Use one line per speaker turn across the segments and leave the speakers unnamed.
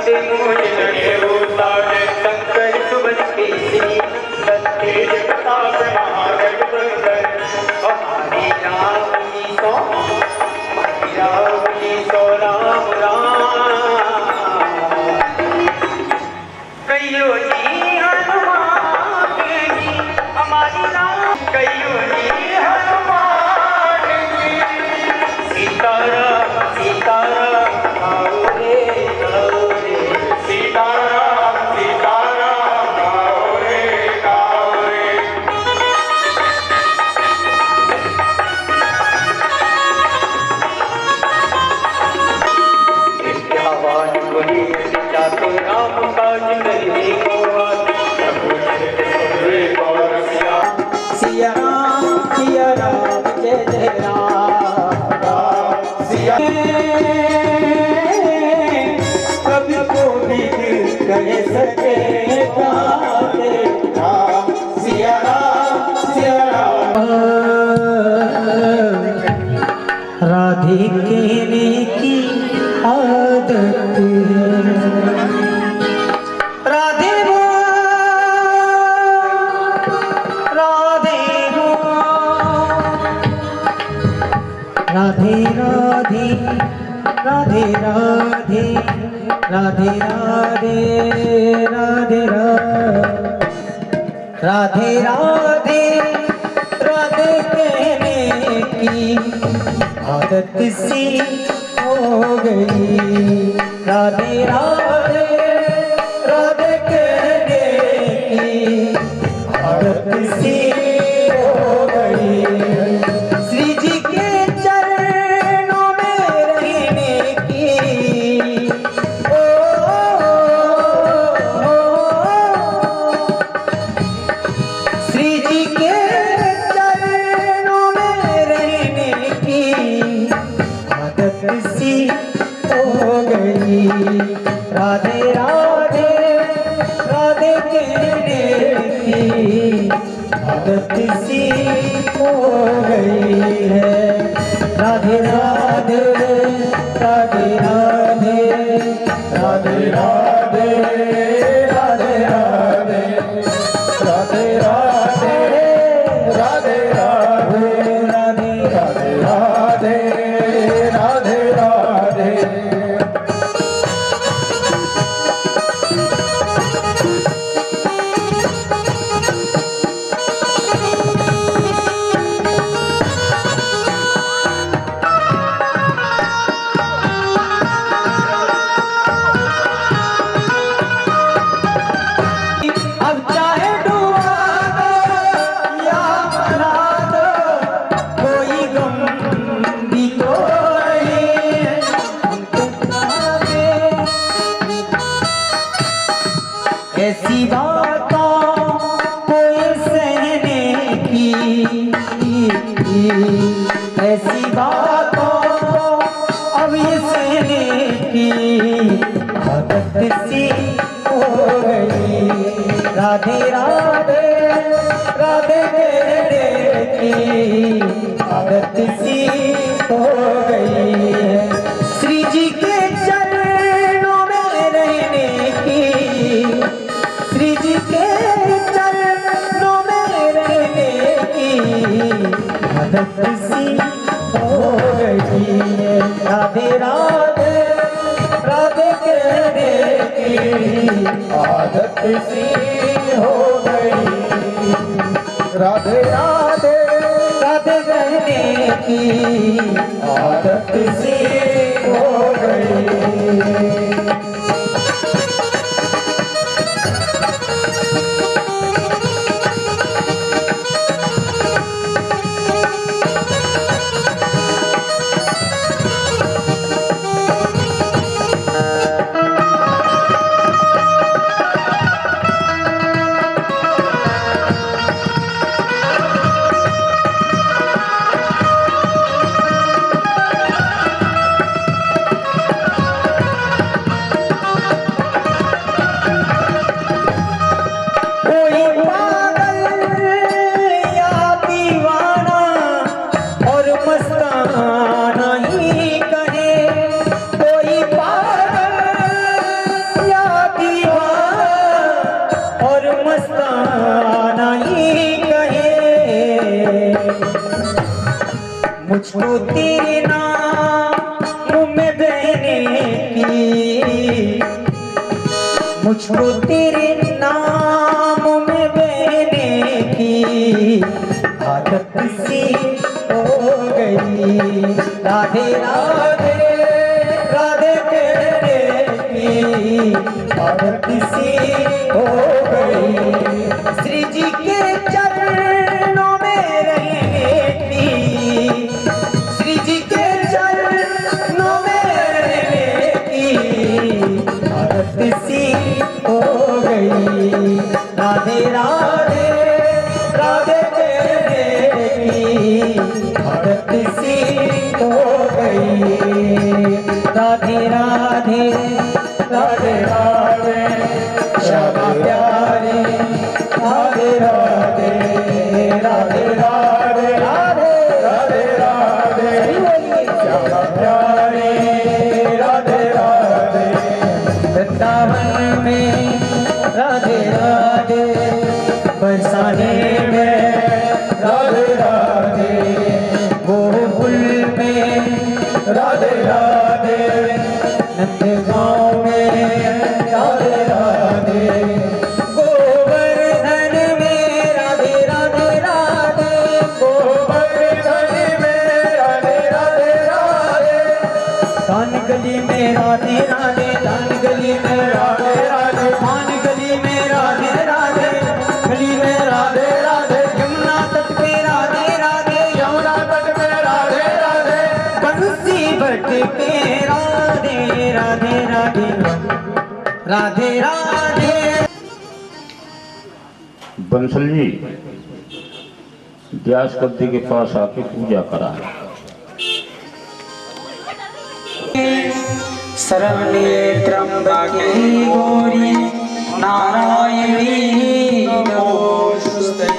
से मोह लगे वो तारे शंकर सुबह के श्री सत्य जगताप महागठबंधन हमारी रावणी सो राम राम कहियो जी हनुमान जी हमारी राम कहियो जी हनुमान जी सीताराम सीताराम आओ रे सीताराम सीताराम आओ रे विद्यावान कोई चाहे राम काज करने को
सिया राम जय जय राम सिया कभी को भी दिल कह सके सिया राम राधे कहने की आदत राधे राधे राधे राधे राधे राधे राधे राधे राधे कहने की आदत सी हो गई राधे राधे राधे कहने की आदत सी हो गई श्री जी के चरणों में रहने की श्री जी के चरणों में रहने की आदत सी हो गई राधे राधे राधे कहने की आदत सी हो गई है राधे राधे राधे राधे राधे राधे राधे राधे राधे राधे राधे राधे राधे राधे राधे अब चाहे डुबा दो या बना दो कोई गम भी तो नहीं ऐसी बातों कोई सहने की ऐसी बातों अब ये सहने की आदत सी हो गई राधे राधे राधे कहने की आदत सी हो गई है श्री जी के चरणों में रहने की श्री जी के चरणों में रहने की आदत सी हो गई है राधे राधे राधे कहने की आदत सी हो गई राधे राधे राधे कहने की आदत सी हो गई मुझको तेरे नाम में बहने की, मुझको तेरे नाम में बहने की आदत सी हो गई। राधे राधे राधे कहने की आदत सी हो गई। श्री जी के चरणों में रहने की, श्री जी के चरणों में रहने की आदत सी हो गई। राधे राधे राधे कहने की आदत सी हो गई। राधे राधे राधे राधे श्यामा प्यारे, राधे राधे राधे राधे राधे राधे राधे श्यामा प्यारे, राधे राधे वृंदावन में राधे राधे, बरसाने में राधे राधे, गोकुल में राधे राधे, नंदगांव में राधे राधे, गोवर्धन में राधे राधे राधे, गोवर्धन में राधे राधे राधे, दान गली में राधे राधे, दान गली में राधे राधे, पान गली में राधे राधे, गली में राधे राधे, यमुना तट पे राधे राधे, यमुना तट पे राधे राधे, बंसी बट पे राधे राधे राधे राधे राधे।
बंसल जी व्यास गद्दी के पास आके पूजा करा।
शरण्ये त्र्यंबके गौरी नारायणी नमोस्तुते।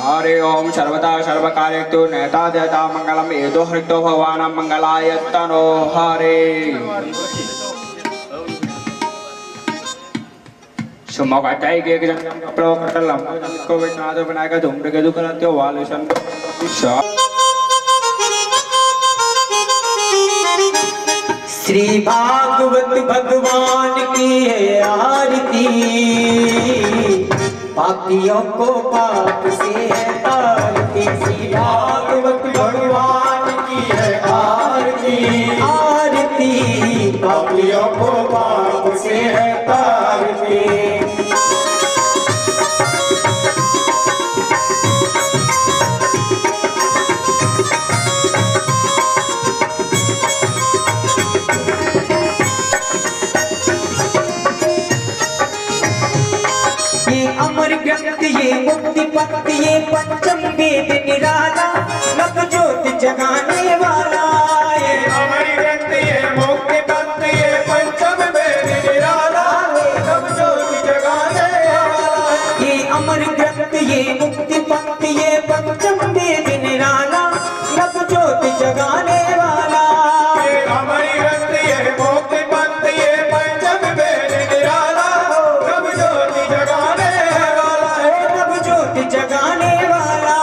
हरि ओम सर्वदा सर्वकार्येषु नेता देता मंगलम एदो हरितो भगवान मंगलाय तनो हरे। सुमगाटाई के प्रकटलम को विनाद बनाएगा धूम्र के दुकानत्यो वालेशन।
श्री भागवत भगवान की है आरती, पापियों को पाप से है तारती। श्री भागवत भगवान की है आरती, आरती पापियों को पाप से है तारती। अमर ग्रंथ ये मुक्ति पथ ये पंचम वेद निराला, नव ज्योति जगाने वाला। ये अमर ग्रंथ ये मुक्ति पथ ये पंचम वेद निराला, नव ज्योति जगाने वाला। ये अमर ग्रंथ ये मुक्ति पथ ये पंचम वेद निराला, नव ज्योति जगाने वाला। ये अमर ग्रंथ ये मुक्ति पथ ये पंचम वेद निराला, नव ज्योति जगाने जगाने वाला,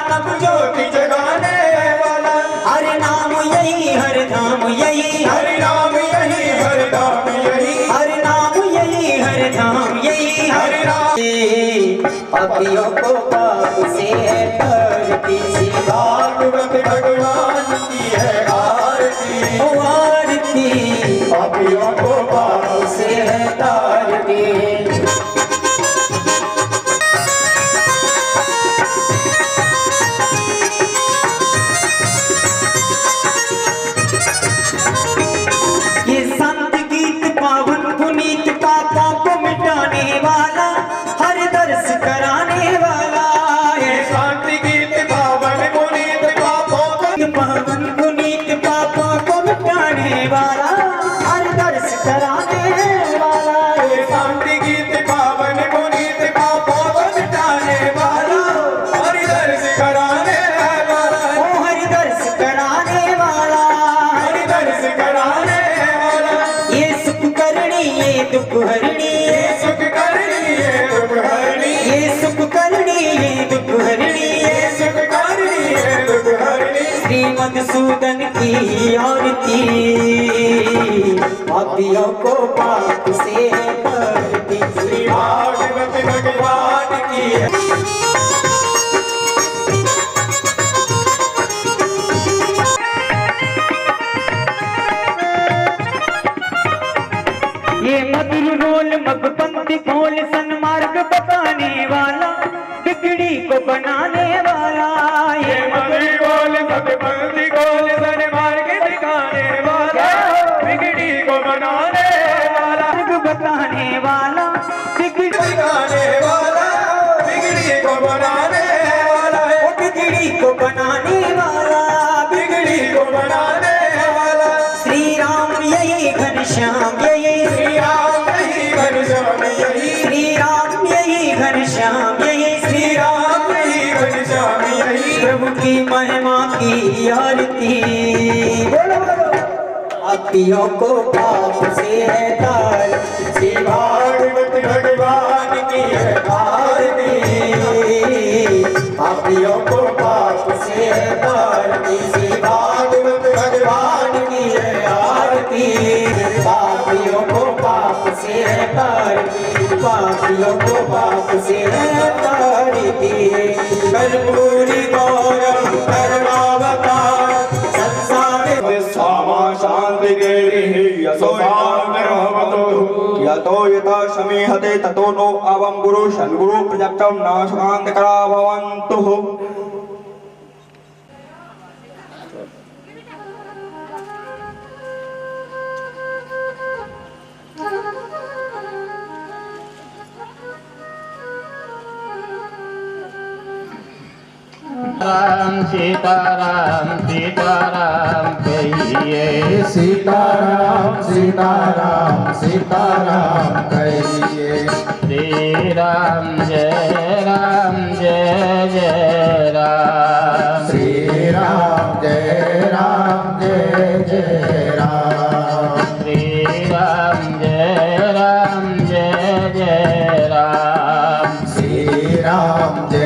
नव ज्योति जगाने वाला। हरि नाम यही, हरि नाम यही, हरि नाम यही, हरि नाम यही, हरि नाम यही, हरि नाम यही, हरि नाम। पापियों को पाप से है तारती। श्री भागवत भगवान की है आरती, ओ आरती पापियों को पाप से है तारती। पुनीत पापों को मिटाने वाला, हर दर्श कराने वाला। ये शांति गीत पावन पुनीत पापों को, पावन पुनीत पापों को मिटाने वाला, हर दर्श कराने वाला। ये शांति गीत पावन पुनीत पापों को मिटाने वाला, हर दर्श कराने वाला। ओ हर दर्श कराने वाला, हर दर्श कराने वाला। ये सुख करनी ये दुख हरणी, ये सुख मधुसूदन की आरती, पापियों को पाप से करती, श्री भागवत भगवान की। ये मधुर रोल मगपंथी खोल सन्मार्ग बताने वाला, बिगड़ी को बनाने वाला। ये मधुर रोल मगपंथी खोल सन्मार्ग दिखाने वाला, बिगड़ी को बनाने वाला, बताने वाला, बिगड़ी दिखाने वाला, बिगड़ी को बनाने वाला, बिगड़ी को बनाने वाला, बिगड़ी को बनाने वाला। श्री राम यही घनश्याम यही, श्री राम यही घनश्याम यही, श्री राम यही घनश्याम यही, श्री राम यही घनश्याम यही। प्रभु की महिमा की आरती, बोलो बोलो। पापियों को पाप से है तार, श्री भागवत भगवान की है आरती। पापियों को पाप से है तार, श्री भागवत भगवान की है आरती। पापियों को पाप से है तार, पापियों को पाप से है तारती। कर्पूरी गौरम करुणावतार, संसार
स्वामा शांति यतो यथा समीहते ततो नो अवं गुरु सद्गुरु प्रजक्तं न शांतकरा भवन्तु।
राम सीताराम सीताराम कहिए,
सीताराम सीताराम सीताराम कहिए।
श्री राम जय जय राम,
श्री राम जय जय राम,
श्री राम जय जय राम,
श्री राम जय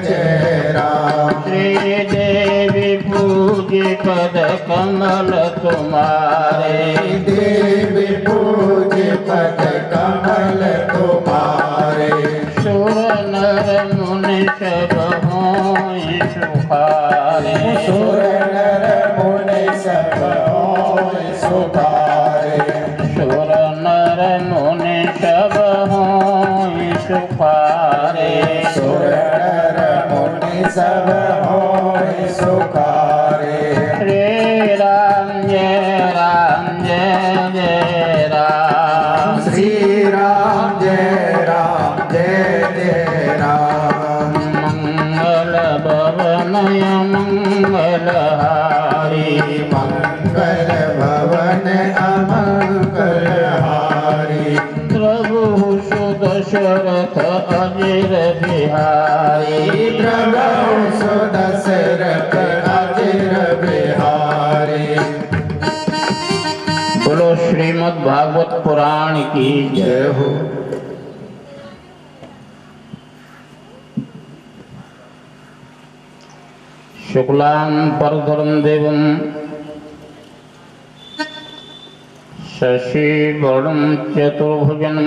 जय राम।
श्री देवी पूज्य पद कमल तुम्हारे,
देवी पूज्य पद कमल तुम्हारे।
सुर नर मुनि सब होय सुखारे,
सुर नर मुनि सब होय सुखारे,
सुर नर मुनि सब होय सुखारे।
सुर नर मुनि सब होय सुखारे।
श्री राम जय जय राम,
श्री राम जय जय राम।
मंगल भवनय मंगलहारी,
मंगल भवन अमंगलहारी।
प्रभु सुदशरथ अजिर बिहारी,
प्रभु सुदशरथ अजिर बिहारी।
बोलो श्रीमद् भागवत पुराण की जय।
जय हो।
शुक्लां परधरं देवं शशिवर्णं चतुर्भुजं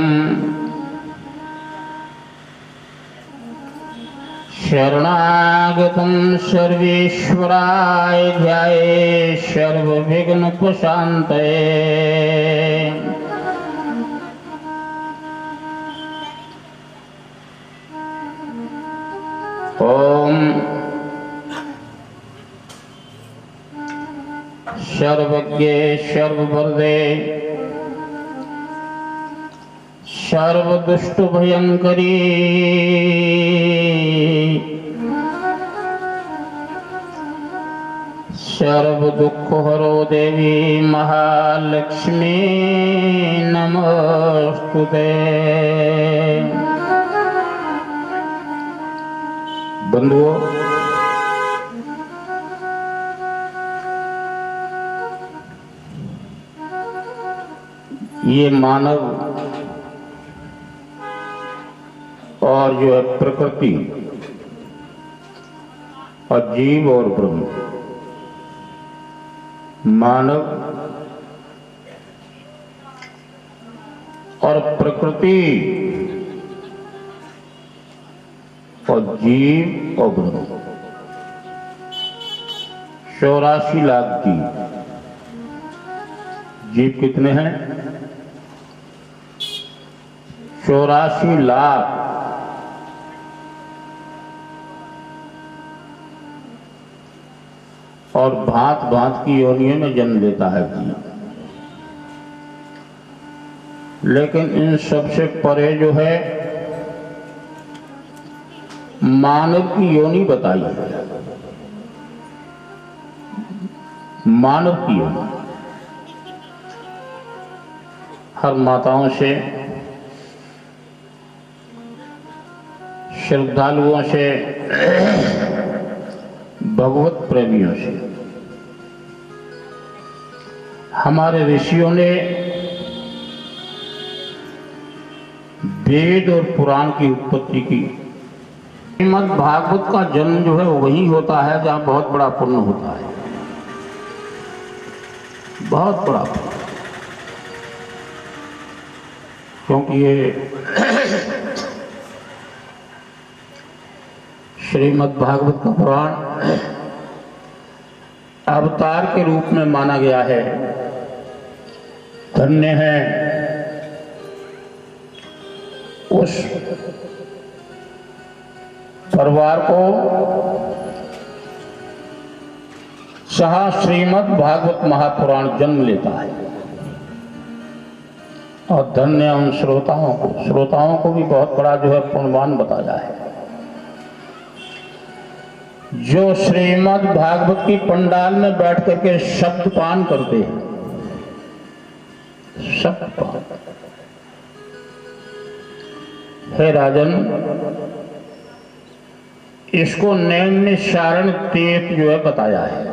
शरणागतं सर्वेश्वराय ध्याये सर्वविघ्नोपशान्तये। ओम सर्वज्ञे सर्ववरदे सर्वदुष्टभयंकरी सर्वदुःखहरो देवी महालक्ष्मी नमोस्तुते। बंधुओं, ये मानव और जो है प्रकृति, और जीव और ब्रह्म, मानव और प्रकृति और जीव और ब्रह्म, 84 लाख जीव। जीव कितने हैं? 84 लाख। और भांत भांत की योनियों में जन्म लेता है जीव। लेकिन इन सबसे परे जो है मानव की योनि बताई है। मानव की योनि हर माताओं से, श्रद्धालुओं से, भगवत प्रेमियों से, हमारे ऋषियों ने वेद और पुराण की उत्पत्ति की। श्रीमद् भागवत का जन्म जो है वही होता है जहाँ बहुत बड़ा पुण्य होता है, बहुत बड़ा पुण्य। क्योंकि ये श्रीमद् भागवत का पुराण अवतार के रूप में माना गया है। धन्य है उस परिवार को जहाँ श्रीमद् भागवत महापुराण जन्म लेता है। और धन्य उन श्रोताओं को भी बहुत बड़ा जो है पुण्यवान बताया है, जो श्रीमद् भागवत की पंडाल में बैठ करके शब्द पान करते हैं। शब्द पान। हे राजन, इसको नैमिषारण्य तीर्थ जो है बताया है।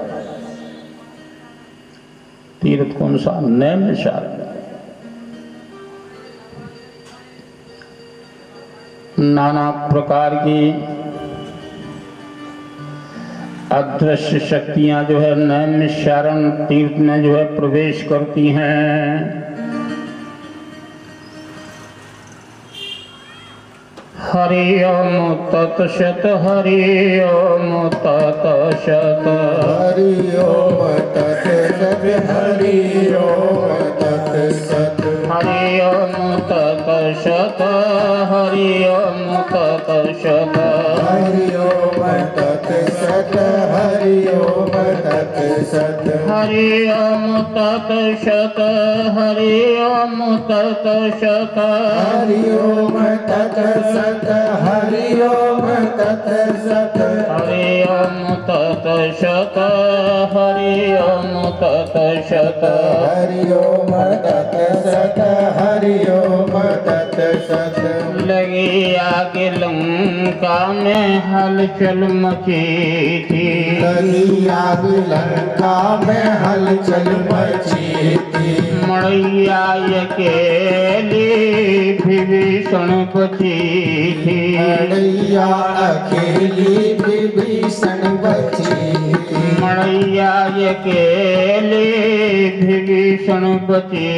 तीर्थ कौन सा? नैमिषारण्य। नाना प्रकार की अदृश्य शक्तियां जो है नैमिषारण्य तीर्थ में जो है प्रवेश करती हैं। हरि ओम तत्सत, हरि ओम तत्सत,
हरि ओम तत्सत, हरि ओम तत्सत,
हरि ओम तत्सत, हरि ओम तत्सत,
हरि ओम तत्सत, हरि ओम तत्सत,
हरि ओम तत्सत, हरि ओम तत्सत,
हरि ओम तत्सत, हरि ओम तत्सत,
हरि ओम तत्सत, हरि ओम तत्सत।
हरि ओम तत्सत, हरि ओम तत्सत।
लगी आग लंका में हलचल मची थी,
लगी आग लंका में हलचल मची थी,
मड़ैया अकेली विभीषण बची थी,
मड़ैया अकेली विभीषण बची थी,
मड़ैया अकेली विभीषण बची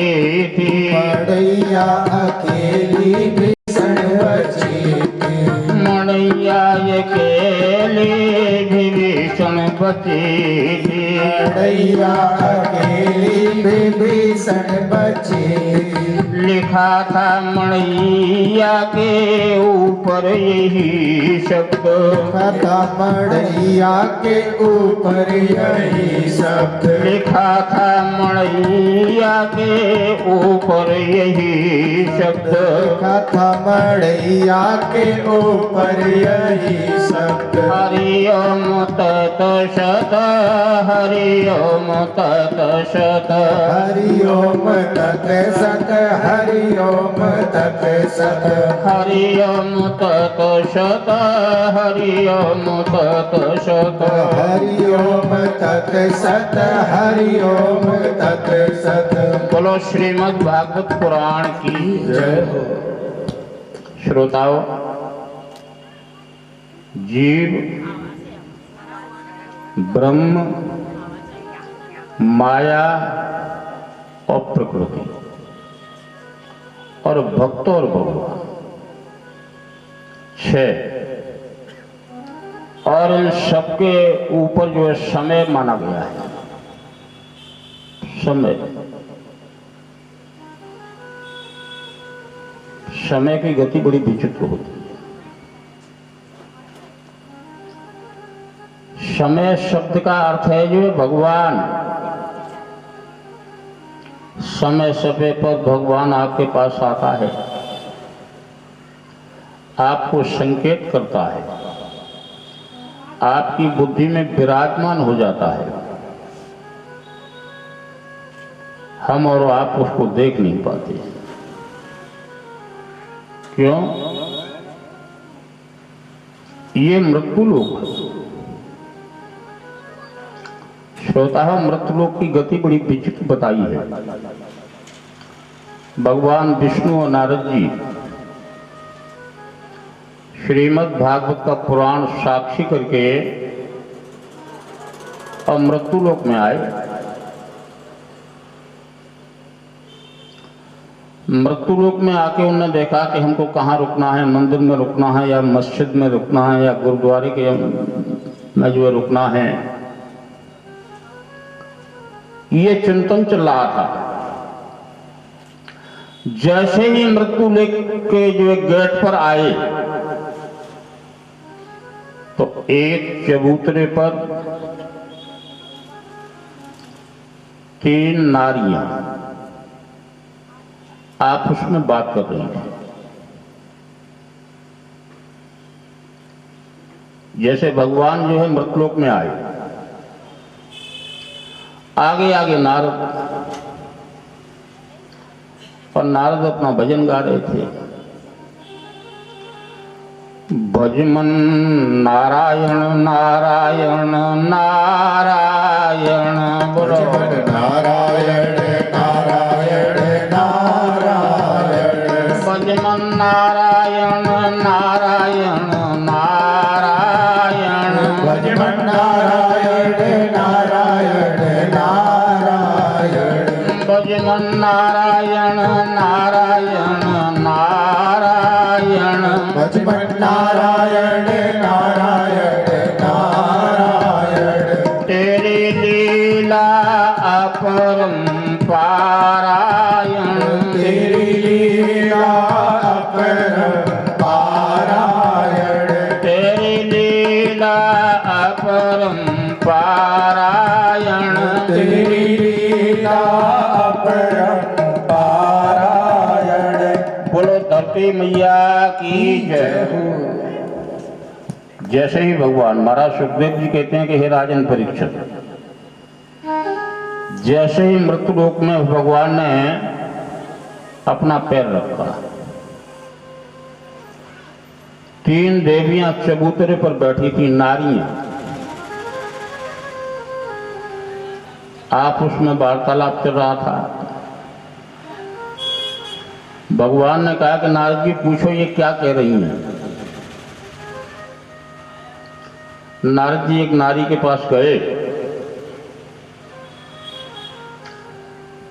थी,
मड़ैया अकेली विभीषण बची थी,
मड़ैया अकेली विभीषण बची थी,
मड़ैया अकेली विभीषण बची थी।
लिखा था मड़ैया के ऊपर यही शब्द,
कथा मड़ैया के ऊपर यही शब्द,
लिखा था मड़ैया के ऊपर यही शब्द,
कथा मड़ैया के ऊपर यही शब्द।
हरि ओम तत्सत, हरि ओम तत्सत,
हरि ओम तत्सत, हरि ओम तत्सत,
हरि ओम तत्सत, हरि ओम तत्सत।
हरि ओम तत्सत, हरि ओम तत्सत।
बोलो श्रीमद् भागवत पुराण की
जय हो।
श्रोताओं, जीव ब्रह्म, माया और प्रकृति और भक्त और भगवान, 6। और इन सबके ऊपर जो है समय माना गया है। समय की गति बड़ी विचित्र होती है। समय शब्द का अर्थ है जो भगवान। समय समय पर भगवान आपके पास आता है, आपको संकेत करता है, आपकी बुद्धि में विराजमान हो जाता है। हम और आप उसको देख नहीं पाते। क्यों? ये मृत्यु लोक है। श्रोता हो, मृत्यु लोक की गति बड़ी विचित्र बताई है। भगवान विष्णु और नारद जी श्रीमद् भागवत का पुराण साक्षी करके और मृत्यु लोक में आए। मृत्यु लोक में आके उन्होंने देखा कि हमको कहाँ रुकना है, मंदिर में रुकना है या मस्जिद में रुकना है या गुरुद्वारे के में जो है रुकना है। ये चिंतन चल रहा था। जैसे ही मृत्यु लोक के जो गेट पर आए तो एक चबूतरे पर 3 नारियां आपस में बात कर रही थी। जैसे भगवान जो है मृतलोक में आए, आगे आगे नारद, और नारद अपना भजन गा रहे थे। भजमन नारायण नारायण नारायण, बोलो
नारायण नारायण नारायण,
भजमन नारायण नारायण नारायण,
भजमन नारायण नारायण नारायण,
भजमन नारायण नारायण नारायण,
भजमन नारायण नारायण नारायण,
तेरी लीला अपरंपारायण,
तेरी लीला अपरंपारायण,
तेरी लीला अपरंपारायण,
तेरी लीला अपरंपारायण।
बोलो धरती मैया की जय। जैसे ही भगवान, महाराज सुखदेव जी कहते हैं कि हे राजन परीक्षित, जैसे ही मृत्यु लोक में भगवान ने अपना पैर रखा, 3 देवियां चबूतरे पर बैठी थी, नारियां। आप उसमें वार्तालाप चल रहा था। भगवान ने कहा कि नारद जी पूछो ये क्या कह रही हैं। नारद जी एक नारी के पास गए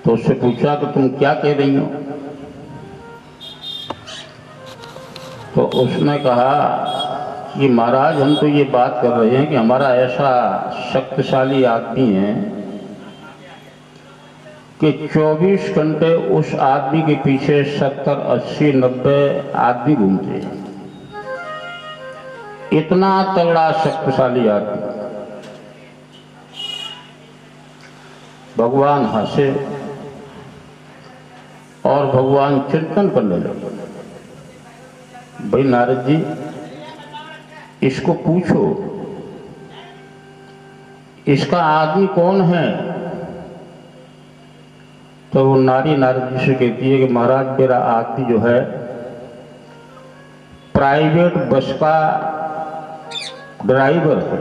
तो उससे पूछा कि तुम क्या कह रही हो। तो उसने कहा कि महाराज हम तो ये बात कर रहे हैं कि हमारा ऐसा शक्तिशाली आदमी है कि 24 घंटे उस आदमी के पीछे 70, 80, 90 आदमी घूमते हैं। इतना तगड़ा शक्तिशाली आदमी। भगवान हंसे और भगवान चिंतन करने लगे। भाई नारद जी, इसको पूछो इसका आदमी कौन है। तो वो नारी नारद जी से कहती है कि महाराज मेरा आदमी जो है प्राइवेट बस का ड्राइवर है।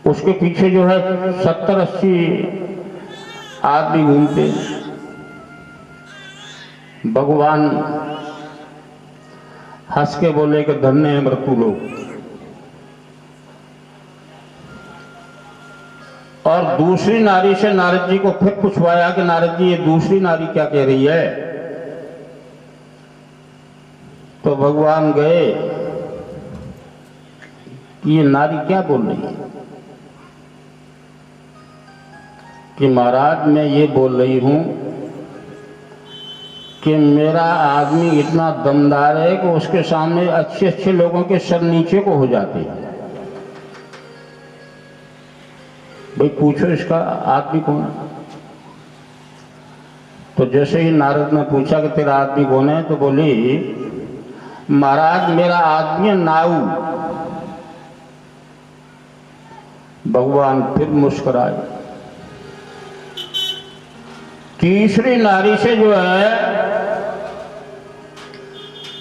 उसके पीछे जो है 70, 80 आदमी घूमते। भगवान हंस के बोले कि धन्य है मृत्यु लोक, दूसरी नारी से नारद जी को फिर पूछवाया कि नारद जी ये दूसरी नारी क्या कह रही है। तो भगवान गए कि ये नारी क्या बोल रही है। कि महाराज मैं ये बोल रही हूं कि मेरा आदमी इतना दमदार है कि उसके सामने अच्छे अच्छे लोगों के सर नीचे को हो जाते हैं। भाई पूछो इसका आदमी कौन है। तो जैसे ही नारद ने पूछा कि तेरा आदमी कौन है, तो बोली महाराज मेरा आदमी है नाऊ। भगवान फिर मुस्कुराए। तीसरी नारी से जो है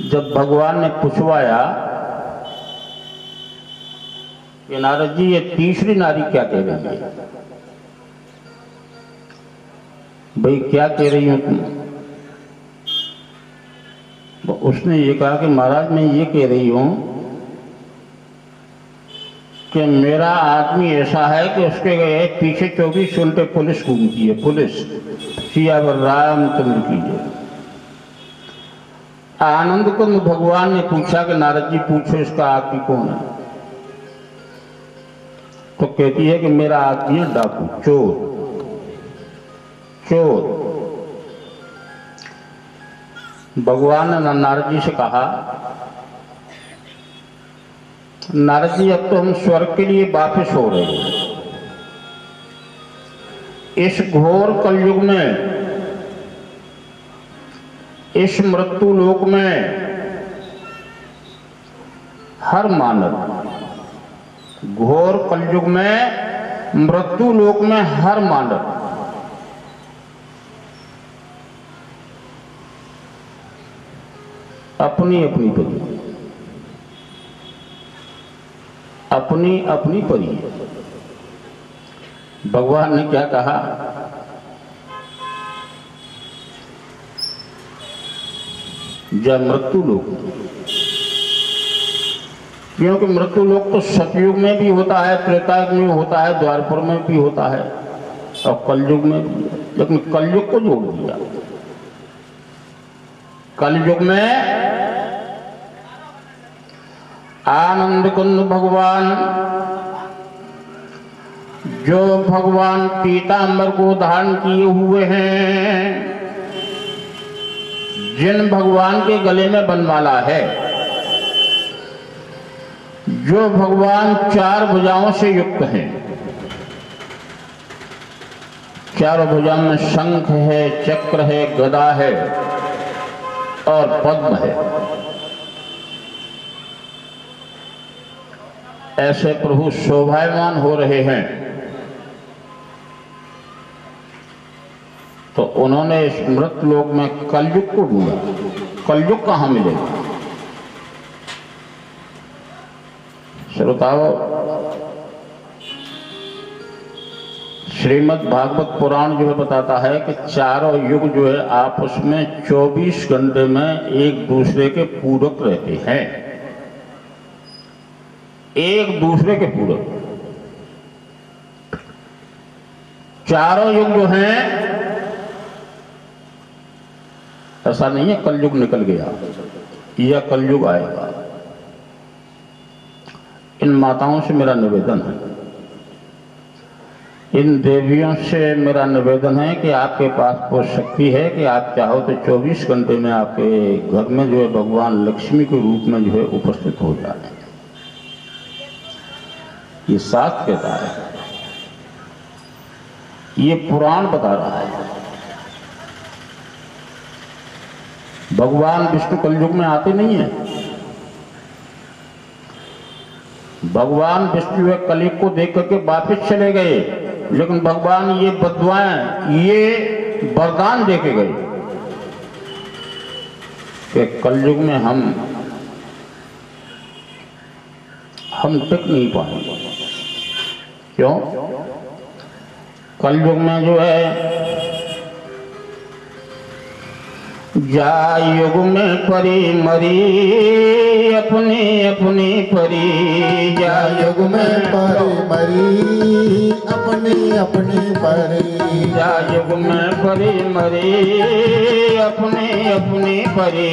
जब भगवान ने पूछवाया कि नारद जी ये तीसरी नारी क्या कह रही है। भाई क्या कह रही हो तुम। तो उसने ये कहा कि महाराज मैं ये कह रही हूं कि मेरा आदमी ऐसा है कि उसके पीछे 24 घंटे पुलिस घूमती है। पुलिस सियावर रामचंद्र की जय। आनंद कुंद भगवान ने पूछा कि नारद जी पूछो इसका आदमी कौन है। तो कहती है कि मेरा आदमी है डाकू, चोर। चोर। भगवान ने नारद जी से कहा नारद जी अब तो हम स्वर्ग के लिए वापस हो रहे हैं। इस घोर कलयुग में, इस मृत्यु लोक में हर मानव, घोर कलयुग में मृत्यु लोक में हर मानव अपनी अपनी परी, अपनी अपनी परी। भगवान ने क्या कहा, जब मृत्यु लोक, क्योंकि मृत्यु लोक तो सतयुग में भी होता है, त्रेतायुग में होता है, द्वारपुर में भी होता है और कलयुग में भी। लेकिन कलयुग को जोड़ दिया। कलयुग में आनंद कुंद भगवान, जो भगवान पीतांबर को धारण किए हुए हैं, जिन भगवान के गले में बनमाला है, जो भगवान 4 भुजाओं से युक्त हैं, चारों भुजाओं में शंख है, चक्र है, गदा है और पद्म है। ऐसे प्रभु शोभायमान हो रहे हैं। तो उन्होंने इस मृत्यु लोक में कलयुग को ढूंढा। कलयुग कहां मिलेगा। श्रोताओं, श्रीमद् भागवत पुराण जो है बताता है कि चारों युग जो है आपस में 24 घंटे में एक दूसरे के पूरक रहते हैं। एक दूसरे के पूरक। चारों युग जो हैं, ऐसा नहीं है कलयुग निकल गया, यह कलयुग आएगा। इन माताओं से मेरा निवेदन है, इन देवियों से मेरा निवेदन है कि आपके पास वो शक्ति है कि आप चाहो तो 24 घंटे में आपके घर में जो है भगवान लक्ष्मी के रूप में जो है उपस्थित हो जाए। ये शास्त्र कहता है, ये पुराण बता रहा है। भगवान विष्णु कलयुग में आते नहीं है। भगवान विष्णु कलयुग को देख करके वापस चले गए, लेकिन भगवान ये बदुआएं, ये वरदान देके गए कि कलयुग में हम टिक नहीं पाएंगे। क्यों? कलयुग में जो है जा युग में परी मरी अपनी अपनी परी, जा
युग में परी मरी अपनी अपनी परी,
जा युग में परी मरी अपनी अपनी परी,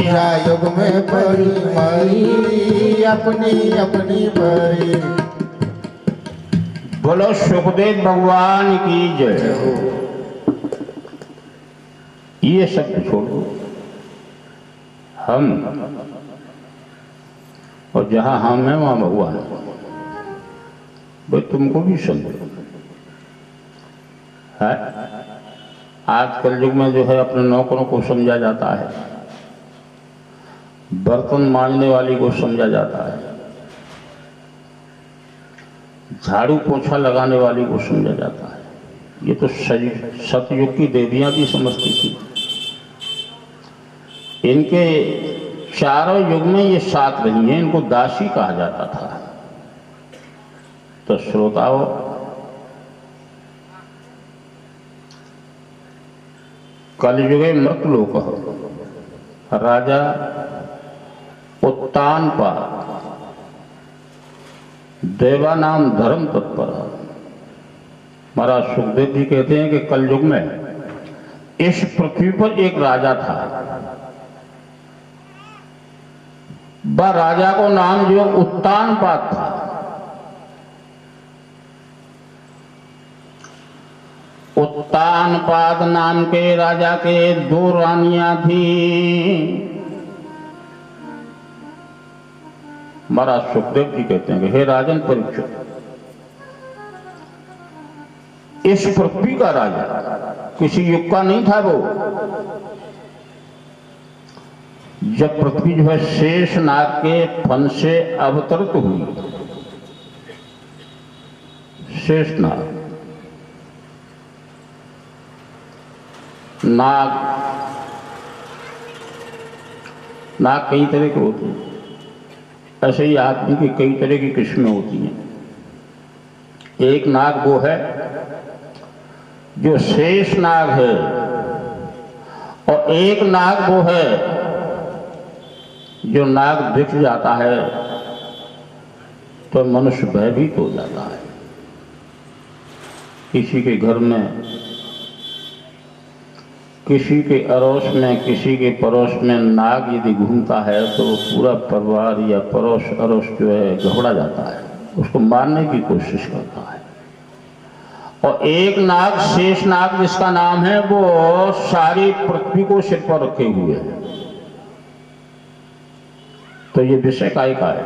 या युग में परी मरी अपनी अपनी परी।
बोलो सुखदेव भगवान की जय। ये शब्द छोड़ो, हम और जहां हम हैं वहां भगवान भाई तुमको भी समझो है। आजकल युग में जो है अपने नौकरों को समझा जाता है, बर्तन मांजने वाली को समझा जाता है, झाड़ू पोछा लगाने वाली को समझा जाता है। ये तो सतयुग की देवियां भी समझती थी। इनके चारों युग में ये साथ रही हैं, इनको दासी कहा जाता था। तो श्रोताओं, कलयुगे मृतलोक राजा उत्तानपाद देवानाम धर्म तत्पर। महाराज सुखदेव जी कहते हैं कि कलयुग में इस पृथ्वी पर एक राजा था। वह राजा को नाम जो उत्तानपाद था। उत्तानपाद नाम के राजा के दो रानियां थी। महाराज सुखदेव जी कहते हैं कि हे राजन परीक्षित, इस पृथ्वी का राजा किसी युग का नहीं था। वो जब पृथ्वी जो है शेष नाग के फन से अवतरित हुई, शेष नाग कई तरह के होते हैं। ऐसे ही आदमी की कई तरह की किस्में होती हैं। एक नाग वो है जो शेष नाग है, और एक नाग वो है जो नाग दिख जाता है तो मनुष्य भयभीत हो जाता है। किसी के घर में, किसी के अड़ोस में, किसी के पड़ोस में नाग यदि घूमता है तो वो पूरा परिवार या पड़ोस अड़ोस जो है घबरा जाता है, उसको मारने की कोशिश करता है। और एक नाग, शेष नाग जिसका नाम है, वो सारी पृथ्वी को सिर पर रखे हुए है। तो ये विषय काय का है?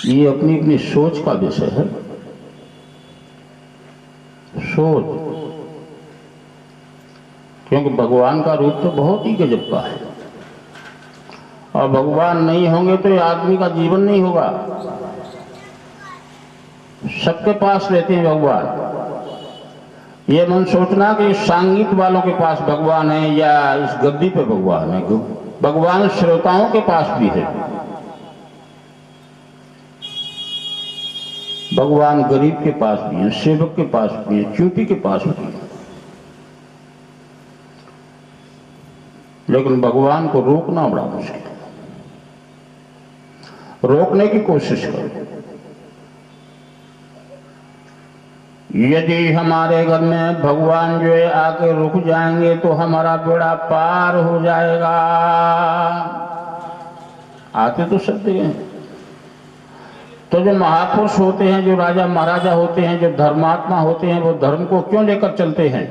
ये अपनी अपनी सोच का विषय है। सोच, क्योंकि भगवान का रूप तो बहुत ही गजब का है, और भगवान नहीं होंगे तो ये आदमी का जीवन नहीं होगा। सबके पास रहते हैं भगवान। ये मन सोचना कि संगीत वालों के पास भगवान है या इस गद्दी पे भगवान है। भगवान श्रोताओं के पास भी है। भगवान गरीब के पास भी है, सेवक के पास भी है, चूंटी के पास भी है। लेकिन भगवान को रोकना बड़ा मुश्किल है। रोकने की कोशिश करो। यदि हमारे घर में भगवान जो है आके रुक जाएंगे तो हमारा बेड़ा पार हो जाएगा। आते तो सब जगह हैं। तो जो महापुरुष होते हैं, जो राजा महाराजा होते हैं, जो धर्मात्मा होते हैं, वो धर्म को क्यों लेकर चलते हैं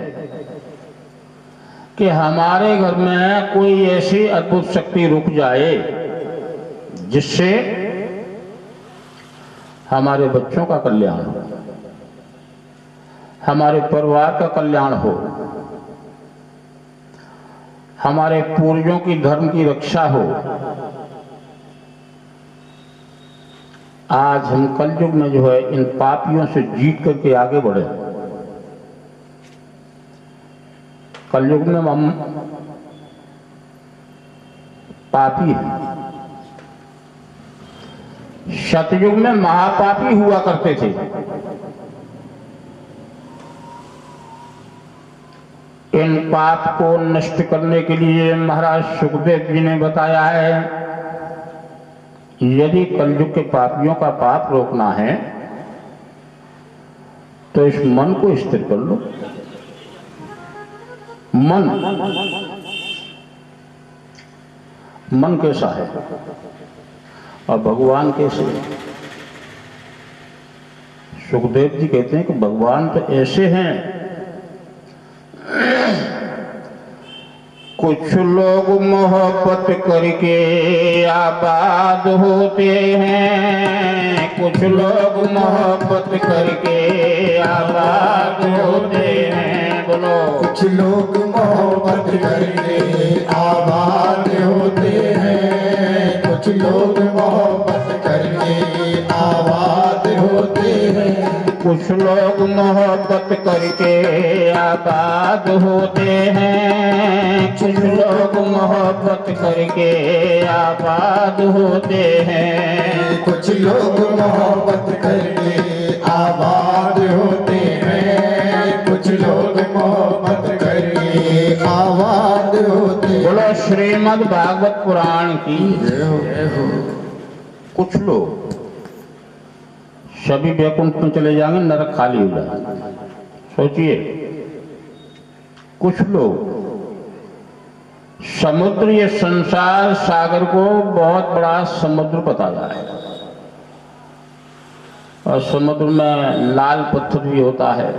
कि हमारे घर में कोई ऐसी अद्भुत शक्ति रुक जाए जिससे हमारे बच्चों का कल्याण हो, हमारे परिवार का कल्याण हो, हमारे पूर्वजों की धर्म की रक्षा हो। आज हम कलयुग में जो है इन पापियों से जीत करके आगे बढ़े। कलयुग में हम पापी हैं। सतयुग में महापापी हुआ करते थे। इन पाप को नष्ट करने के लिए महाराज सुखदेव जी ने बताया है, यदि कलयुग के पापियों का पाप रोकना है तो इस मन को स्थिर कर लो। मन कैसा है और भगवान कैसे है? सुखदेव जी कहते हैं कि भगवान तो ऐसे हैं, कुछ लोग मोहब्बत करके आबाद होते हैं, कुछ लोग मोहब्बत करके आबाद होते हैं। बोलो,
कुछ लोग मोहब्बत करके आबाद होते हैं, कुछ लोग मोहब्बत करके आबाद होते हैं,
कुछ लोग मोहब्बत करके आबाद होते हैं, कुछ लोग मोहब्बत करके आबाद होते हैं,
कुछ लोग मोहब्बत करके आबाद होते हैं, कुछ लोग मोहब्बत करके आबाद होते हैं।
बोलो श्रीमद् भागवत पुराण की। कुछ लोग सभी वैकुंठ में चले जाएंगे, नरक खाली हो जाएगा। सोचिए, कुछ लोग समुद्र, ये संसार सागर को बहुत बड़ा समुद्र बताया है और समुद्र में लाल पत्थर भी होता है,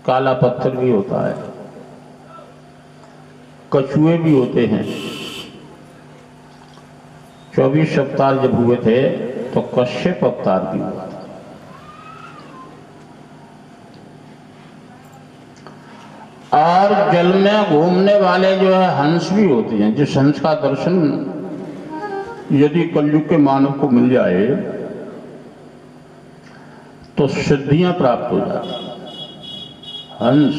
काला पत्थर भी होता है, कछुए भी होते हैं। 24 अवतार जब हुए थे तो कश्यप अवतार भी हुआ था। और जल में घूमने वाले जो है हंस भी होते हैं, जिस हंस का दर्शन यदि कलयुग के मानव को मिल जाए तो सिद्धियां प्राप्त हो जाती। हंस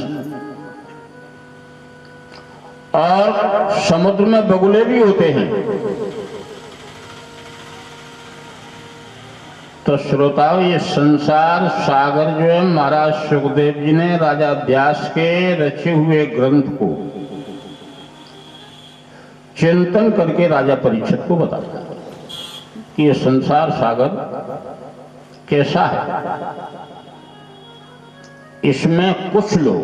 और समुद्र में बगुले भी होते हैं। तो श्रोताओं, ये संसार सागर जो है महाराज सुखदेव जी ने राजा व्यास के रचे हुए ग्रंथ को चिंतन करके राजा परीक्षित को बताया कि ये संसार सागर कैसा है। इसमें कुछ लोग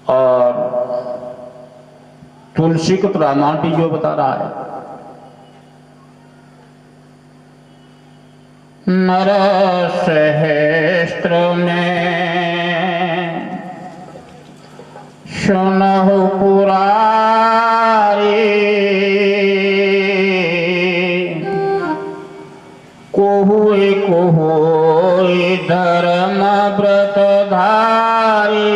और तुलसी को रामायण भी जो बता रहा है, नर सहस्त्र में सुनहु पुरारी, कोहुए कोहुए धर्म व्रत धारी,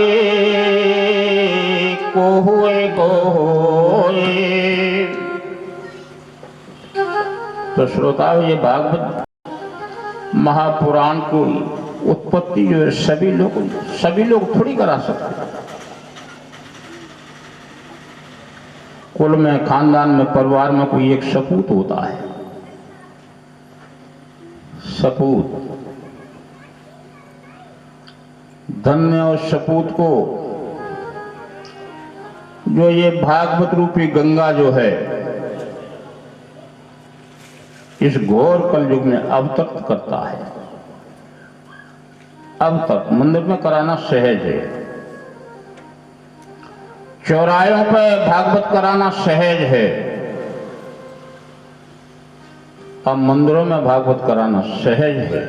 कोहुए कोहुए। तो श्रोताओं, ये भागवत महापुराण की उत्पत्ति जो है सभी लोग थोड़ी करा सकते। कुल में, खानदान में, परिवार में कोई एक सपूत होता है। सपूत, धन्य और सपूत को जो ये भागवत रूपी गंगा जो है इस घोर कलयुग में अवतप्त करता है। अब तक मंदिर में कराना सहज है, चौराहों पर भागवत कराना सहज है, अब मंदिरों में भागवत कराना सहज है।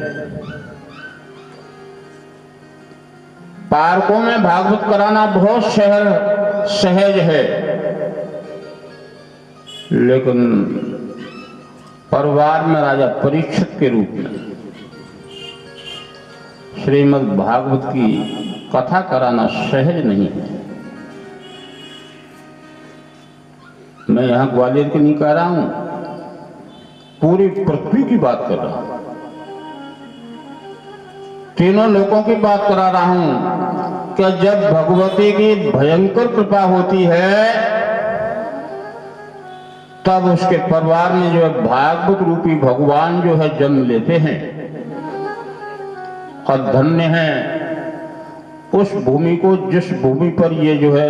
पार्कों में भागवत कराना बहुत सहज है, लेकिन परिवार में राजा परीक्षित के रूप में श्रीमद् भागवत की कथा कराना सहज नहीं है। मैं यहां ग्वालियर की नहीं कह रहा हूं, पूरी पृथ्वी की बात कर रहा हूं, तीनों लोगों की बात करा रहा हूं कि जब भगवती की भयंकर कृपा होती है तब उसके परिवार में जो है भागवत रूपी भगवान जो है जन्म लेते हैं। और धन्य है उस भूमि को, जिस भूमि पर ये जो है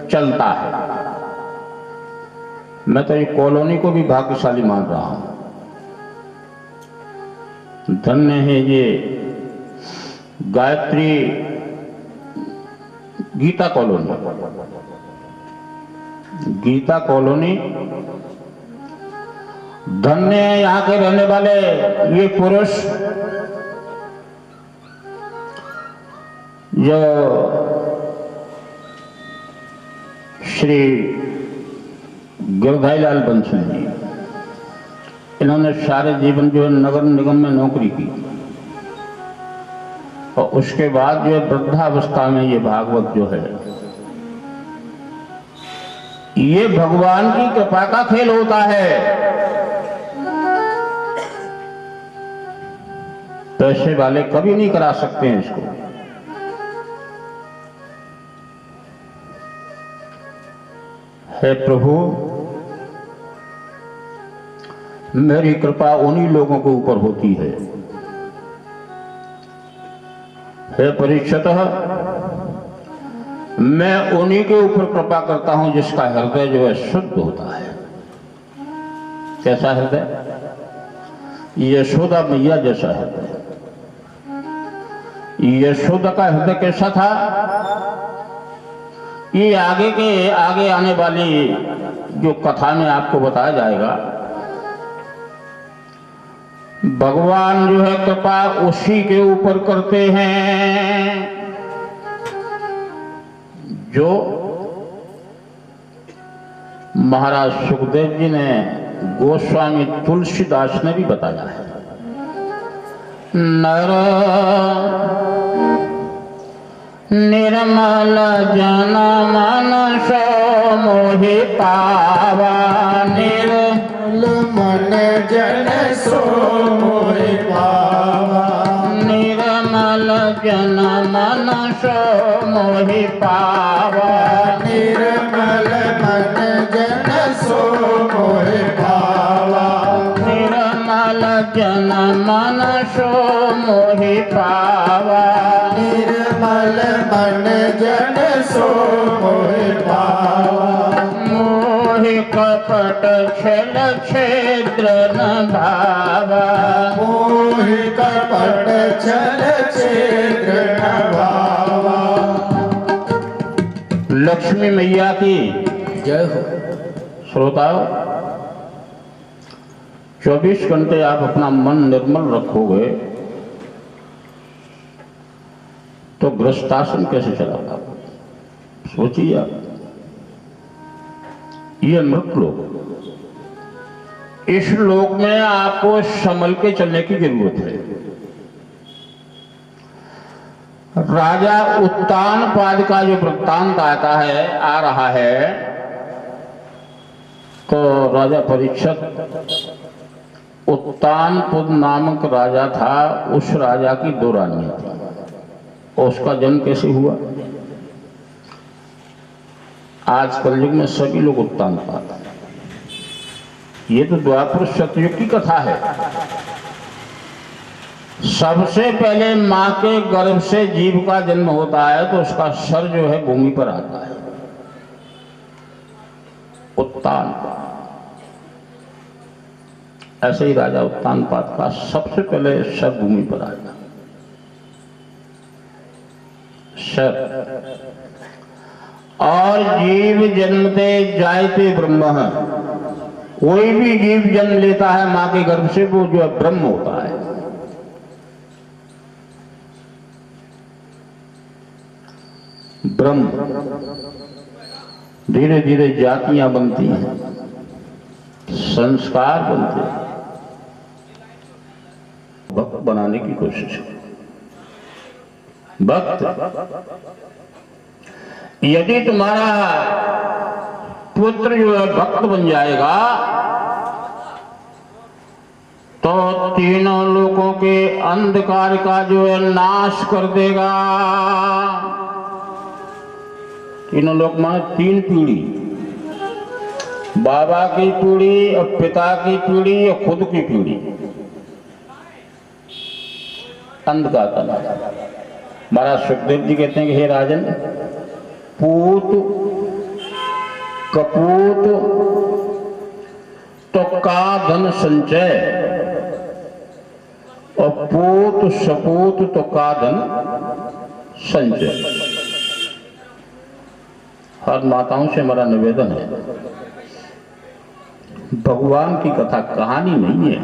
चलता है। मैं तो ये कॉलोनी को भी भाग्यशाली मान रहा हूं। धन्य है ये गायत्री गीता कॉलोनी। गीता कॉलोनी धन्य है यहाँ के रहने वाले ये पुरुष जो श्री गिरधारीलाल बंसल जी, इन्होंने सारे जीवन जो है नगर निगम में नौकरी की और उसके बाद जो है वृद्धावस्था में ये भागवत जो है, ये भगवान की कृपा का खेल होता है। पैसे वाले कभी नहीं करा सकते हैं इसको। हे प्रभु, मेरी कृपा उन्हीं लोगों के ऊपर होती है। हे परीक्षित, मैं उन्हीं के ऊपर कृपा करता हूं जिसका हृदय जो है शुद्ध होता है। कैसा हृदय? यशोदा मैया जैसा हृदय। यशोदा का हृदय कैसा था? ये आगे आने वाली जो कथा में आपको बताया जाएगा। भगवान जो है कृपा उसी के ऊपर करते हैं जो महाराज सुखदेव जी ने, गोस्वामी तुलसीदास ने भी बताया है। नर निर्मल जन मन सो मोहि पावा, निर्मल
मन जन सो मोहि पावा,
निर्मल जन मन सो मोहि पावा,
निर्मल मन जन सो मोहि पावा,
निर्मल जन मन सो मोहि पावा,
निर्मल मन जन सो मोहि पावा,
मोहि कपट छल छेद्र न भावा,
मोहि कपट छल छेद्र न भावा।
लक्ष्मी मैया की
जय हो।
श्रोताओं, 24 घंटे आप अपना मन निर्मल रखोगे तो गृहस्थाश्रम कैसे चलेगा? सोचिए आप। ये मृत लोक, इस लोक में आपको संभल के चलने की जरूरत है। राजा उत्तानपाद का जो वृत्तांत आ रहा है, तो राजा परीक्षित, उत्तानपाद नामक राजा था। उस राजा की 2 रानियां थी और उसका जन्म कैसे हुआ? आज कलयुग में सभी लोग उत्तानपाद। ये तो द्वापर सतयुग की कथा है। सबसे पहले मां के गर्भ से जीव का जन्म होता है तो उसका सर जो है भूमि पर आता है। उत्तानपाद, ऐसे ही राजा उत्तानपाद का सबसे पहले सर भूमि पर आया। सर, और जीव जन्मते जायते ब्रह्म। कोई भी जीव जन्म लेता है मां के गर्भ से, वो जो है ब्रह्म होता है। ब्रह्म। धीरे धीरे जातियां बनती हैं, संस्कार बनते हैं, भक्त बनाने की कोशिश है। भक्त, यदि तुम्हारा पुत्र जो है भक्त बन जाएगा तो तीनों लोगों के अंधकार का जो है नाश कर देगा। तीनों लोग माने 3 पीढ़ी, बाबा की पीढ़ी और पिता की पीढ़ी और खुद की पीढ़ी। अंधकार का नाश। महाराज सुखदेव जी कहते हैं कि हे राजन, पूत कपूत तो का धन संचय और पूत सपूत तो का धन संचय। हर माताओं से हमारा निवेदन है, भगवान की कथा कहानी नहीं है,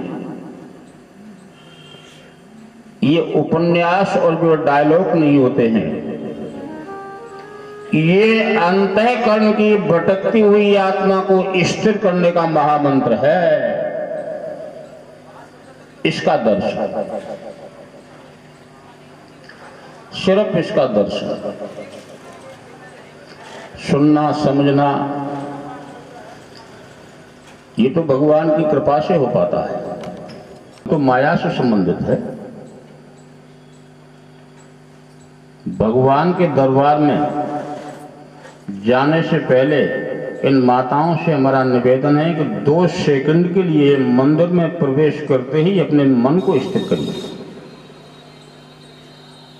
ये उपन्यास और जो डायलॉग नहीं होते हैं, ये अंतःकरण की भटकती हुई आत्मा को स्थिर करने का महामंत्र है। इसका दर्शन, सिर्फ इसका दर्शन, सुनना समझना, ये तो भगवान की कृपा से हो पाता है, तो माया से संबंधित है। भगवान के दरबार में जाने से पहले इन माताओं से हमारा निवेदन है कि 2 सेकंड के लिए मंदिर में प्रवेश करते ही अपने मन को स्थिर करिए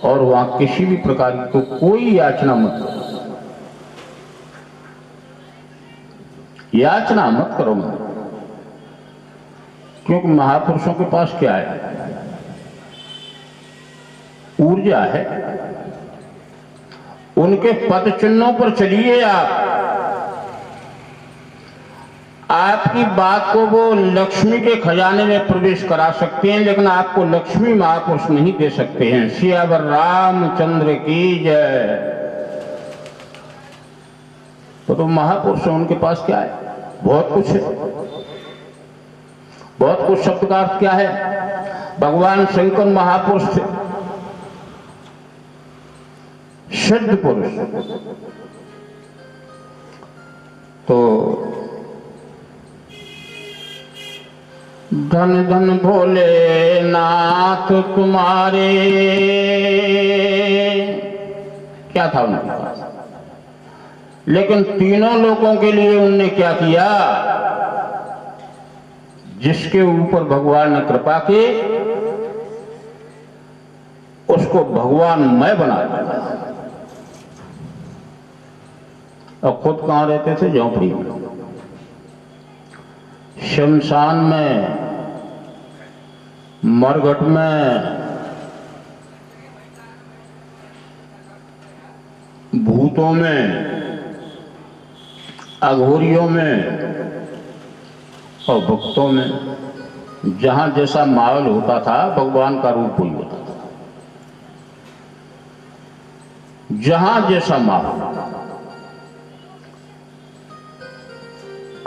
और वहां किसी भी प्रकार की तो कोई याचना मत करो, याचना मत करो मन, क्योंकि महापुरुषों के पास क्या है? ऊर्जा है। उनके पद चिन्हों पर चलिए आपकी बात को वो लक्ष्मी के खजाने में प्रवेश करा सकते हैं, लेकिन आपको लक्ष्मी महापुरुष नहीं दे सकते हैं। सियावर रामचंद्र की जय। तो महापुरुष उनके पास क्या है? बहुत कुछ है, बहुत कुछ। शब्द का अर्थ क्या है? भगवान शंकर महापुरुष थे, सिद्ध पुरुष। तो धन धन भोले नाथ तुम्हारे, क्या था उनके पास? लेकिन तीनों लोगों के लिए उनने क्या किया? जिसके ऊपर भगवान ने कृपा की उसको भगवान मैं बना दिया। और खुद कहां रहते थे? झोंपड़ी में, शमशान में, मरघट में, भूतों में, अघोरियों में और भक्तों में। जहां जैसा माहौल होता था भगवान का रूप वही होता था। जहां जैसा माहौल।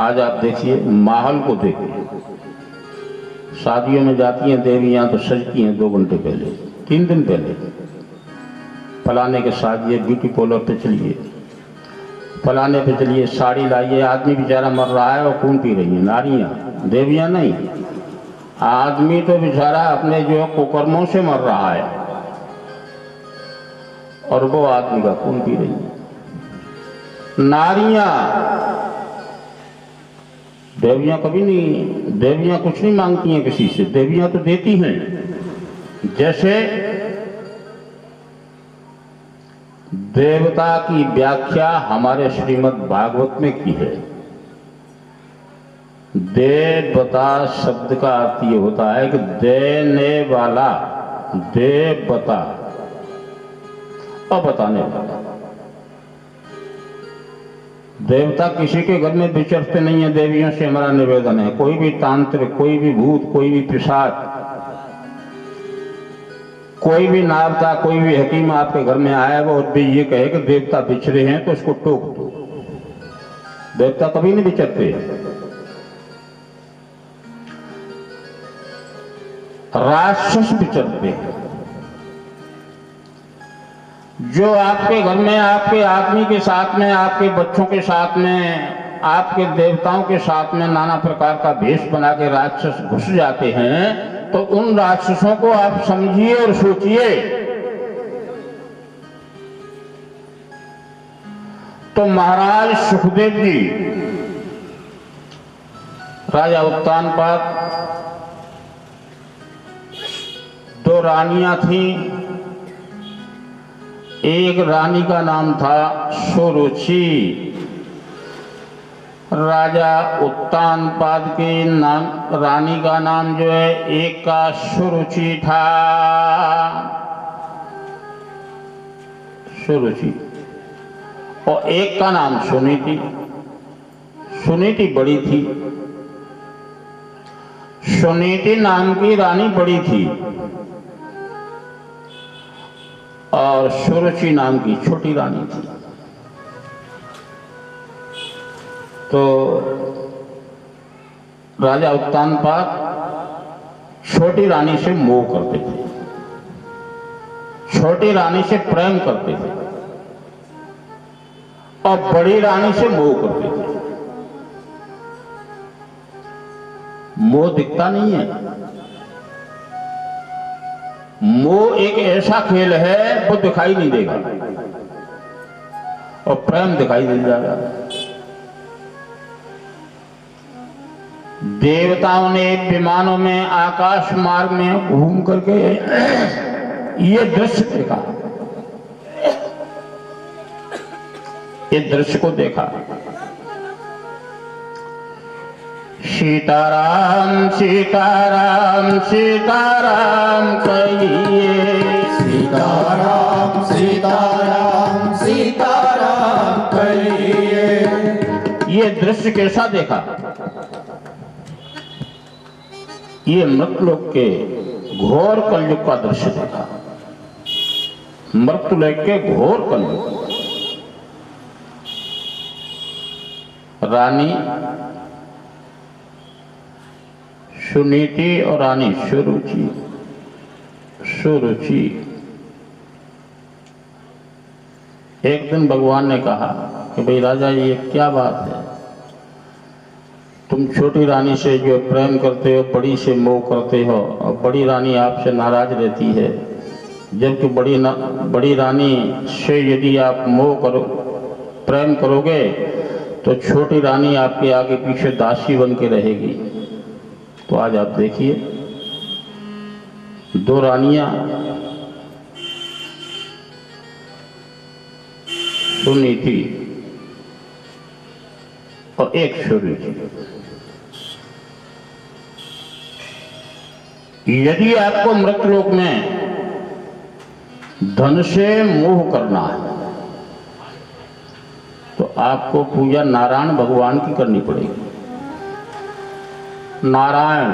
आज आप देखिए, माहौल को देखिए। शादियों में जाती हैं देवियां तो सजती हैं 2 घंटे पहले, 3 दिन पहले। फलाने के शादी है, ब्यूटी पार्लर पे चलिए, फलाने पे चलिए, साड़ी लाइए। आदमी बेचारा मर रहा है और खून पी रही है नारियां, देवियां नहीं। आदमी तो बेचारा अपने जो कुकर्मों से मर रहा है और वो आदमी का खून पी रही है नारियां। देवियां कभी नहीं, देवियां कुछ नहीं मांगती हैं किसी से, देवियां तो देती हैं। जैसे देवता की व्याख्या हमारे श्रीमद् भागवत में की है। देवता शब्द का अर्थ ये होता है कि देने वाला, देवता और बताने वाला। देवता किसी के घर में विचरते नहीं है। देवियों से हमारा निवेदन है, कोई भी तांत्रिक, कोई भी भूत, कोई भी पिशाच, कोई भी नावता, कोई भी हकीम आपके घर में आया वो भी ये कहे कि देवता बिछड़े हैं तो उसको टोक दो। देवता कभी नहीं बिचरते। राक्षस बिचरते हैं। जो आपके घर में, आपके आदमी के साथ में, आपके बच्चों के साथ में, आपके देवताओं के साथ में नाना प्रकार का भेष बना के राक्षस घुस जाते हैं, तो उन राक्षसों को आप समझिए और सोचिए। तो महाराज सुखदेव जी, राजा उत्तानपाद, 2 रानियां थीं, एक रानी का नाम था सुरुचि। राजा उत्तानपाद की नाम रानी का नाम जो है एक का सुरुचि था, सुरुचि, और एक का नाम सुनीति। सुनीति बड़ी थी, सुनीति नाम की रानी बड़ी थी और सुरुचि नाम की छोटी रानी थी। तो राजा उत्तानपाद छोटी रानी से मोह करते थे, छोटी रानी से प्रेम करते थे और बड़ी रानी से मोह करते थे। मोह दिखता नहीं है, मोह एक ऐसा खेल है वो दिखाई नहीं देगा और प्रेम दिखाई दे जाएगा। देवताओं ने विमानों में आकाश मार्ग में घूम करके ये दृश्य देखा, ये दृश्य को देखा। सीताराम सीताराम सीताराम कहिए,
सीताराम सीताराम सीताराम कहिए।
ये दृश्य कैसा देखा? ये मृतलोक के घोर कलयुग का दृश्य देखा, मृतलोक के घोर कलयुग। रानी सुनीति और रानी सुरुचि, सुरुचि। एक दिन भगवान ने कहा कि भाई राजा ये क्या बात है, तुम छोटी रानी से जो प्रेम करते हो बड़ी से मोह करते हो और बड़ी रानी आपसे नाराज रहती है, जबकि बड़ी रानी से यदि आप मोह करो प्रेम करोगे तो छोटी रानी आपके आगे पीछे दासी बन के रहेगी। तो आज आप देखिए दो रानियां सुनीति और एक सुरुचि। यदि आपको मृतलोक में धन से मोह करना है तो आपको पूजा नारायण भगवान की करनी पड़ेगी, नारायण।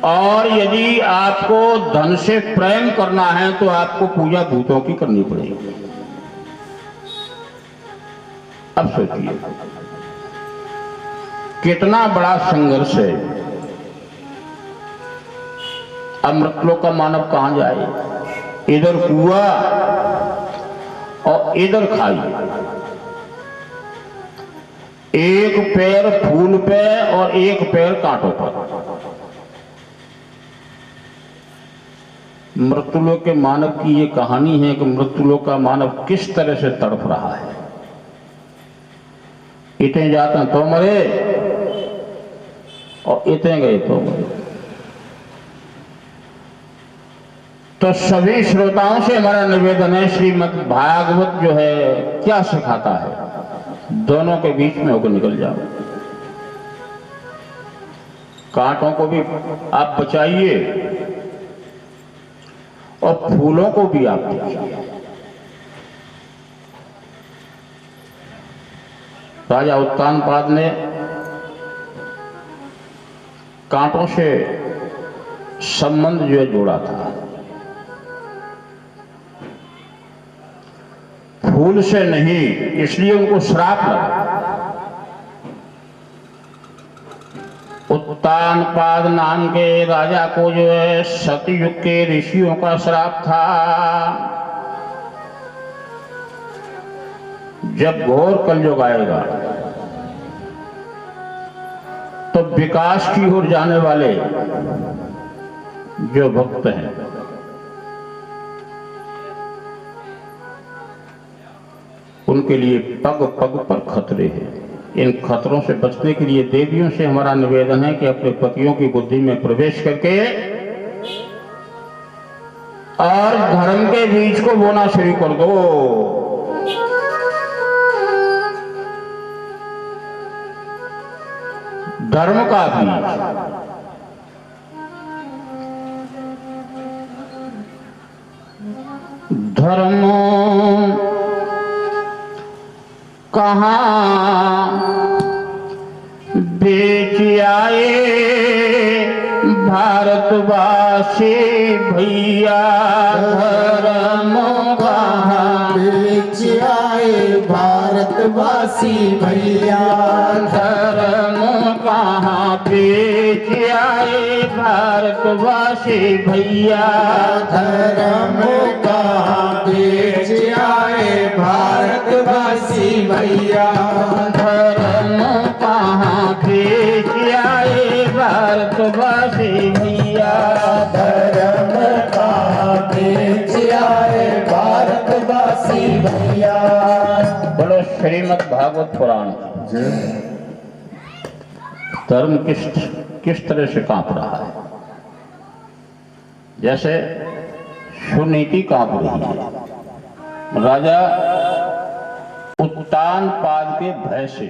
और यदि आपको धन से प्रेम करना है तो आपको पूजा भूतों की करनी पड़ेगी। अब सोचिए कितना बड़ा संघर्ष है। अब मृतलोक का मानव कहां जाए? इधर कुआं और इधर खाई, एक पैर फूल पे और एक पैर कांटों पर। मृत्युलोक के मानव की ये कहानी है कि मृत्युलोक का मानव किस तरह से तड़प रहा है। इतने जाते हैं तो मरे और इतने गए तो मरे। तो सभी श्रोताओं से हमारा निवेदन है, श्रीमद् भागवत जो है क्या सिखाता है, दोनों के बीच में होकर निकल जाओ। कांटों को भी आप बचाइए और फूलों को भी आप देखिए। राजा उत्तानपाद ने कांटों से संबंध जो है जोड़ा था, फूल से नहीं, इसलिए उनको श्राप लगा। उत्तानपाद नाम के राजा को जो है सतयुग के ऋषियों का श्राप था। जब घोर कलयुग आएगा तो विकास की ओर जाने वाले जो भक्त हैं उनके लिए पग पग पर खतरे हैं। इन खतरों से बचने के लिए देवियों से हमारा निवेदन है कि अपने पतियों की बुद्धि में प्रवेश करके और धर्म के बीज को बोना शुरू कर दो। धर्म का बीज धर्म कहाँ बेच आए भारतवासी भैया,
धर्म कहाँ बेच आए भारतवासी भैया,
धर्म कहाँ बेच आए भारतवासी भैया,
धर्म कहाँ बेच आए भारतवासी भैया,
धर्म कहाँ बेच आए भारतवासी भैया,
धर्म कहाँ बेच आए भारतवासी भैया।
बोलो श्रीमद् भागवत पुराण। धर्म किस तरह से कांप रहा है, जैसे सुनीति कांप रही है। राजा उत्तानपाद के भय से